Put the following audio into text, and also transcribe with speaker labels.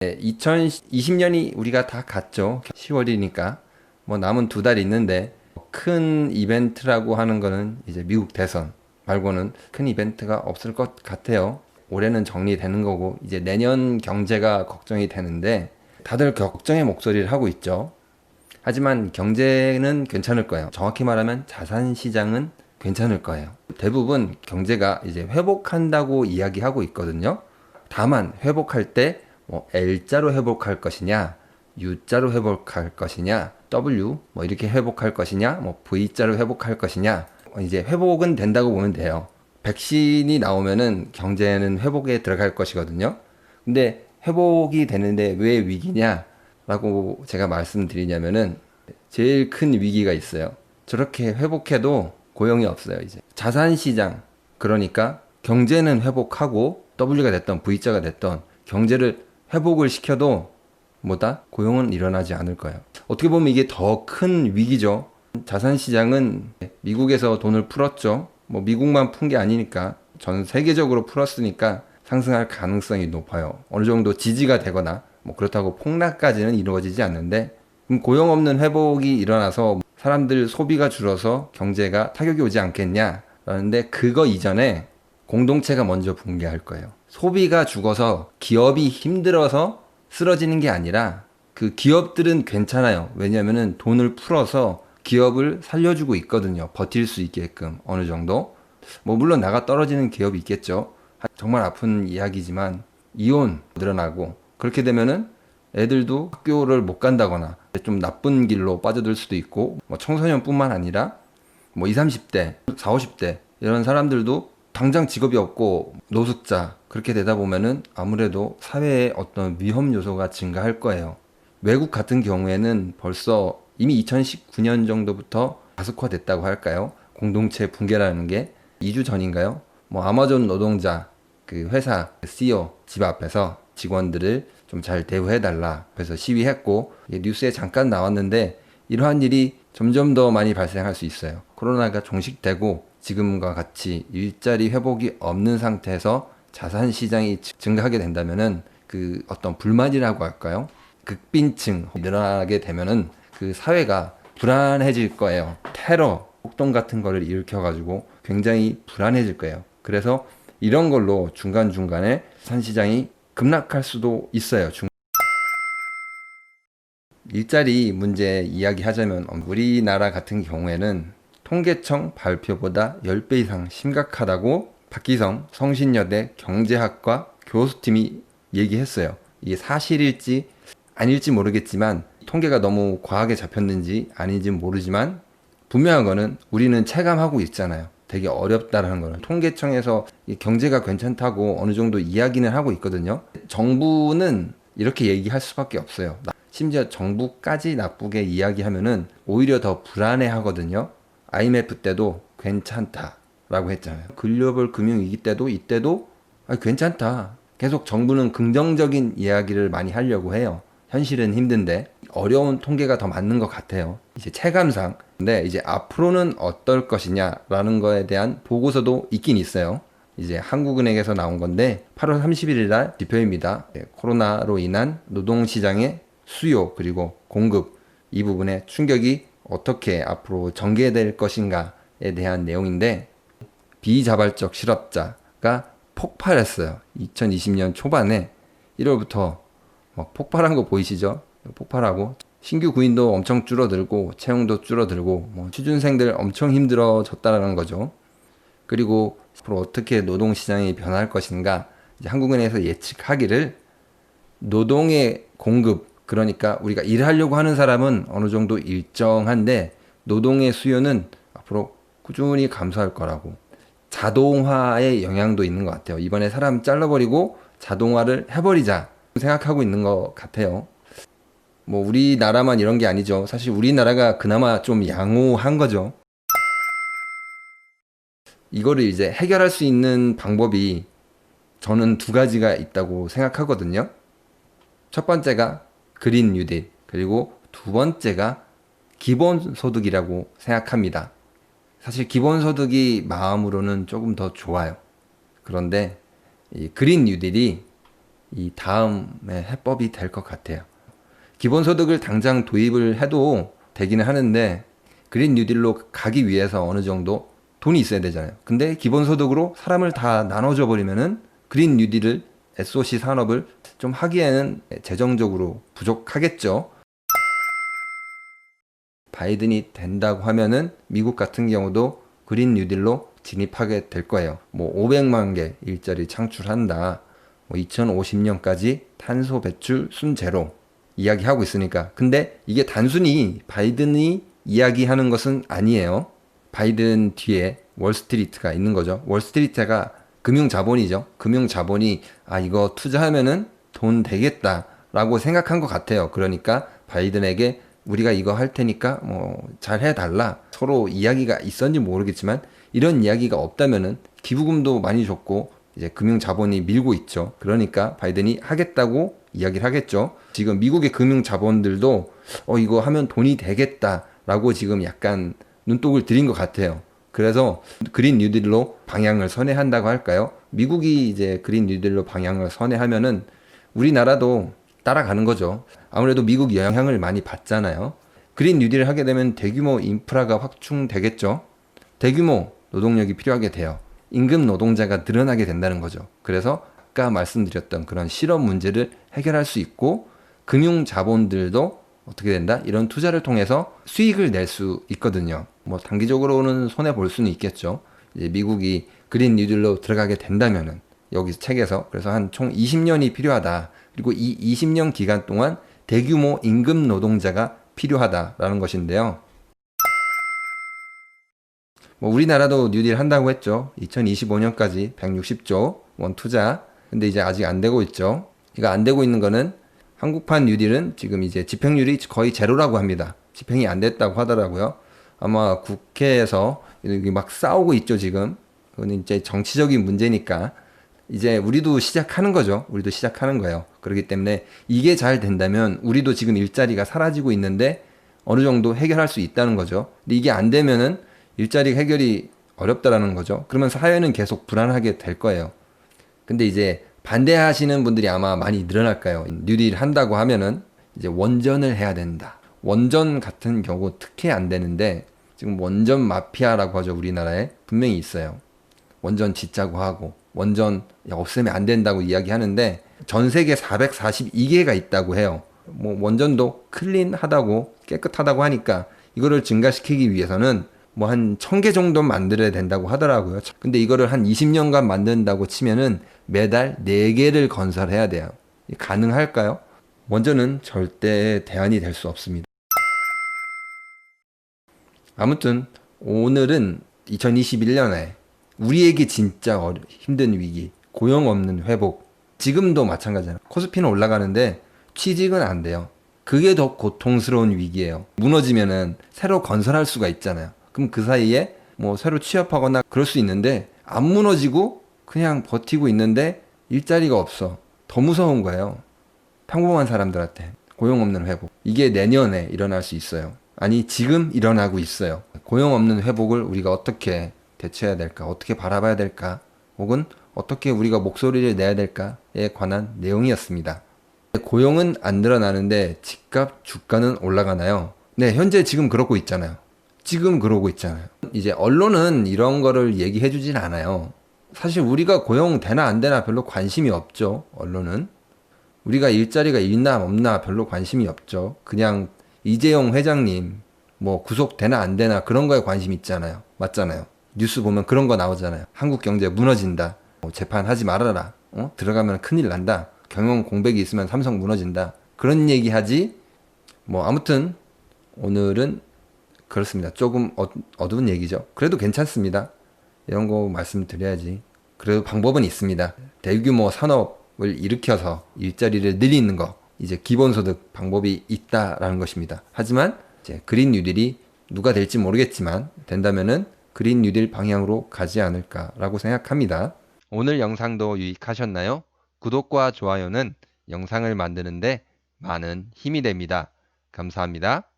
Speaker 1: 2020년이 우리가 다 갔죠. 10월이니까 뭐 남은 2달 있는데 큰 이벤트라고 하는 거는 이제 미국 대선 말고는 큰 이벤트가 없을 것 같아요. 올해는 정리되는 거고 이제 내년 경제가 걱정이 되는데 다들 걱정의 목소리를 하고 있죠. 하지만 경제는 괜찮을 거예요. 정확히 말하면 자산 시장은 괜찮을 거예요. 대부분 경제가 이제 회복한다고 이야기하고 있거든요. 다만 회복할 때 뭐 L자로 회복할 것이냐, U자로 회복할 것이냐, W 뭐 이렇게 회복할 것이냐, 뭐 V자로 회복할 것이냐, 이제 회복은 된다고 보면 돼요. 백신이 나오면은 경제는 회복에 들어갈 것이거든요. 근데 회복이 되는데 왜 위기냐라고 제가 말씀드리냐면은 제일 큰 위기가 있어요. 저렇게 회복해도 고용이 없어요, 이제. 자산 시장, 그러니까 경제는 회복하고 W가 됐던 V자가 됐던 경제를 회복을 시켜도 뭐다? 고용은 일어나지 않을 거예요. 어떻게 보면 이게 더 큰 위기죠. 자산 시장은 미국에서 돈을 풀었죠. 뭐 미국만 푼 게 아니니까 전 세계적으로 풀었으니까 상승할 가능성이 높아요. 어느 정도 지지가 되거나 뭐 그렇다고 폭락까지는 이루어지지 않는데 그럼 고용 없는 회복이 일어나서 사람들 소비가 줄어서 경제가 타격이 오지 않겠냐? 라는데 그거 이전에 공동체가 먼저 붕괴할 거예요. 소비가 죽어서 기업이 힘들어서 쓰러지는 게 아니라 그 기업들은 괜찮아요. 왜냐면은 돈을 풀어서 기업을 살려주고 있거든요. 버틸 수 있게끔 어느 정도. 뭐 물론 나가 떨어지는 기업이 있겠죠. 정말 아픈 이야기지만 이혼 늘어나고 그렇게 되면은 애들도 학교를 못 간다거나 좀 나쁜 길로 빠져들 수도 있고 뭐 청소년뿐만 아니라 뭐 20, 30대, 40, 50대 이런 사람들도 당장 직업이 없고 노숙자 그렇게 되다 보면은 아무래도 사회에 어떤 위험 요소가 증가할 거예요. 외국 같은 경우에는 벌써 이미 2019년 정도부터 가속화됐다고 할까요? 공동체 붕괴라는 게 2주 전인가요? 뭐 아마존 노동자 그 회사 CEO 집 앞에서 직원들을 좀 잘 대우해달라. 그래서 시위했고 뉴스에 잠깐 나왔는데 이러한 일이 점점 더 많이 발생할 수 있어요. 코로나가 종식되고 지금과 같이 일자리 회복이 없는 상태에서 자산 시장이 증가하게 된다면은 그 어떤 불만이라고 할까요? 극빈층 늘어나게 되면은 그 사회가 불안해질 거예요. 테러, 폭동 같은 거를 일으켜가지고 굉장히 불안해질 거예요. 그래서 이런 걸로 중간중간에 자산 시장이 급락할 수도 있어요. 일자리 문제 이야기하자면 우리나라 같은 경우에는 통계청 발표보다 10배 이상 심각하다고 박기성 성신여대 경제학과 교수팀이 얘기했어요. 이게 사실일지 아닐지 모르겠지만 통계가 너무 과하게 잡혔는지 아닌지 모르지만 분명한 거는 우리는 체감하고 있잖아요. 되게 어렵다라는 거는 통계청에서 경제가 괜찮다고 어느 정도 이야기는 하고 있거든요. 정부는 이렇게 얘기할 수밖에 없어요. 심지어 정부까지 나쁘게 이야기하면은 오히려 더 불안해 하거든요. IMF 때도 괜찮다라고 했잖아요. 글로벌 금융위기 때도 이때도 괜찮다. 계속 정부는 긍정적인 이야기를 많이 하려고 해요. 현실은 힘든데 어려운 통계가 더 맞는 것 같아요. 이제 체감상. 근데 이제 앞으로는 어떨 것이냐라는 거에 대한 보고서도 있긴 있어요. 이제 한국은행에서 나온 건데 8월 31일 날 지표입니다. 코로나로 인한 노동시장의 수요 그리고 공급 이 부분에 충격이 어떻게 앞으로 전개될 것인가에 대한 내용인데 비자발적 실업자가 폭발했어요. 2020년 초반에 1월부터 막 폭발한 거 보이시죠? 폭발하고 신규 구인도 엄청 줄어들고 채용도 줄어들고 뭐 취준생들 엄청 힘들어졌다라는 거죠. 그리고 앞으로 어떻게 노동시장이 변할 것인가 이제 한국은행에서 예측하기를 노동의 공급 그러니까 우리가 일하려고 하는 사람은 어느 정도 일정한데 노동의 수요는 앞으로 꾸준히 감소할 거라고 자동화의 영향도 있는 것 같아요. 이번에 사람 잘라버리고 자동화를 해버리자 생각하고 있는 것 같아요. 뭐 우리나라만 이런 게 아니죠. 사실 우리나라가 그나마 좀 양호한 거죠. 이거를 이제 해결할 수 있는 방법이 저는 2가지가 있다고 생각하거든요. 첫 번째가 그린 뉴딜, 그리고 2번째가 기본소득이라고 생각합니다. 사실 기본소득이 마음으로는 조금 더 좋아요. 그런데 이 그린 뉴딜이 이 다음의 해법이 될 것 같아요. 기본소득을 당장 도입을 해도 되기는 하는데 그린 뉴딜로 가기 위해서 어느 정도 돈이 있어야 되잖아요. 근데 기본소득으로 사람을 다 나눠줘 버리면은 그린 뉴딜을 SOC 산업을 좀 하기에는 재정적으로 부족하겠죠. 바이든이 된다고 하면은 미국 같은 경우도 그린 뉴딜로 진입하게 될 거예요. 뭐 500만 개 일자리 창출한다. 뭐 2050년까지 탄소 배출 순제로 이야기하고 있으니까. 근데 이게 단순히 바이든이 이야기하는 것은 아니에요. 바이든 뒤에 월스트리트가 있는 거죠. 월스트리트가 금융자본이죠. 금융자본이 아 이거 투자하면은 돈 되겠다라고 생각한 것 같아요. 그러니까 바이든에게 우리가 이거 할 테니까 뭐 잘 해달라. 서로 이야기가 있었는지 모르겠지만 이런 이야기가 없다면은 기부금도 많이 줬고 이제 금융자본이 밀고 있죠. 그러니까 바이든이 하겠다고 이야기를 하겠죠. 지금 미국의 금융자본들도 이거 하면 돈이 되겠다라고 지금 약간 눈독을 들인 것 같아요. 그래서 그린 뉴딜로 방향을 선회한다고 할까요? 미국이 이제 그린 뉴딜로 방향을 선회하면은 우리나라도 따라가는 거죠. 아무래도 미국 영향을 많이 받잖아요. 그린 뉴딜을 하게 되면 대규모 인프라가 확충되겠죠. 대규모 노동력이 필요하게 돼요. 임금 노동자가 늘어나게 된다는 거죠. 그래서 아까 말씀드렸던 그런 실업 문제를 해결할 수 있고 금융 자본들도 어떻게 된다? 이런 투자를 통해서 수익을 낼 수 있거든요. 뭐 단기적으로는 손해 볼 수는 있겠죠. 이제 미국이 그린 뉴딜로 들어가게 된다면은 여기 책에서 그래서 한 총 20년이 필요하다. 그리고 이 20년 기간 동안 대규모 임금 노동자가 필요하다라는 것인데요. 뭐 우리나라도 뉴딜 한다고 했죠. 2025년까지 160조 원 투자. 근데 이제 아직 안 되고 있죠. 이거 안 되고 있는 거는 한국판 뉴딜은 지금 이제 집행률이 거의 제로라고 합니다. 집행이 안 됐다고 하더라고요. 아마 국회에서 막 싸우고 있죠, 지금. 그건 이제 정치적인 문제니까. 이제 우리도 시작하는 거죠. 우리도 시작하는 거예요. 그렇기 때문에 이게 잘 된다면 우리도 지금 일자리가 사라지고 있는데 어느 정도 해결할 수 있다는 거죠. 근데 이게 안 되면은 일자리 해결이 어렵다라는 거죠. 그러면 사회는 계속 불안하게 될 거예요. 근데 이제 반대하시는 분들이 아마 많이 늘어날까요? 뉴딜 한다고 하면은 이제 원전을 해야 된다. 원전 같은 경우 특혜 안 되는데 지금 원전 마피아라고 하죠. 우리나라에 분명히 있어요. 원전 짓자고 하고 원전 없으면 안 된다고 이야기하는데 전 세계 442개가 있다고 해요. 뭐 원전도 클린하다고 깨끗하다고 하니까 이거를 증가시키기 위해서는 뭐 한 1000개 정도 만들어야 된다고 하더라고요. 근데 이거를 한 20년간 만든다고 치면은 매달 4개를 건설해야 돼요. 가능할까요? 원전은 절대 대안이 될 수 없습니다. 아무튼 오늘은 2021년에 우리에게 진짜 힘든 위기, 고용 없는 회복. 지금도 마찬가지잖아요. 코스피는 올라가는데 취직은 안 돼요. 그게 더 고통스러운 위기예요. 무너지면은 새로 건설할 수가 있잖아요. 그럼 그 사이에 뭐 새로 취업하거나 그럴 수 있는데 안 무너지고 그냥 버티고 있는데 일자리가 없어. 더 무서운 거예요. 평범한 사람들한테 고용 없는 회복. 이게 내년에 일어날 수 있어요. 아니 지금 일어나고 있어요. 고용 없는 회복을 우리가 어떻게 대처해야 될까? 어떻게 바라봐야 될까? 혹은 어떻게 우리가 목소리를 내야 될까에 관한 내용이었습니다. 고용은 안 늘어나는데 집값, 주가는 올라가나요? 네, 현재 지금 그러고 있잖아요. 지금 그러고 있잖아요. 이제 언론은 이런 거를 얘기해 주진 않아요. 사실 우리가 고용 되나 안 되나 별로 관심이 없죠. 언론은. 우리가 일자리가 있나 없나 별로 관심이 없죠. 그냥 이재용 회장님 뭐 구속되나 안 되나 그런 거에 관심 있잖아요. 맞잖아요. 뉴스 보면 그런 거 나오잖아요. 한국 경제 무너진다. 재판하지 말아라. 들어가면 큰일 난다. 경영 공백이 있으면 삼성 무너진다. 그런 얘기 하지. 뭐 아무튼 오늘은 그렇습니다. 조금 어두운 얘기죠. 그래도 괜찮습니다. 이런 거 말씀드려야지. 그래도 방법은 있습니다. 대규모 산업을 일으켜서 일자리를 늘리는 거. 이제 기본소득 방법이 있다라는 것입니다. 하지만 이제 그린 뉴딜이 누가 될지 모르겠지만 된다면은 그린 뉴딜 방향으로 가지 않을까라고 생각합니다. 오늘 영상도 유익하셨나요? 구독과 좋아요는 영상을 만드는데 많은 힘이 됩니다. 감사합니다.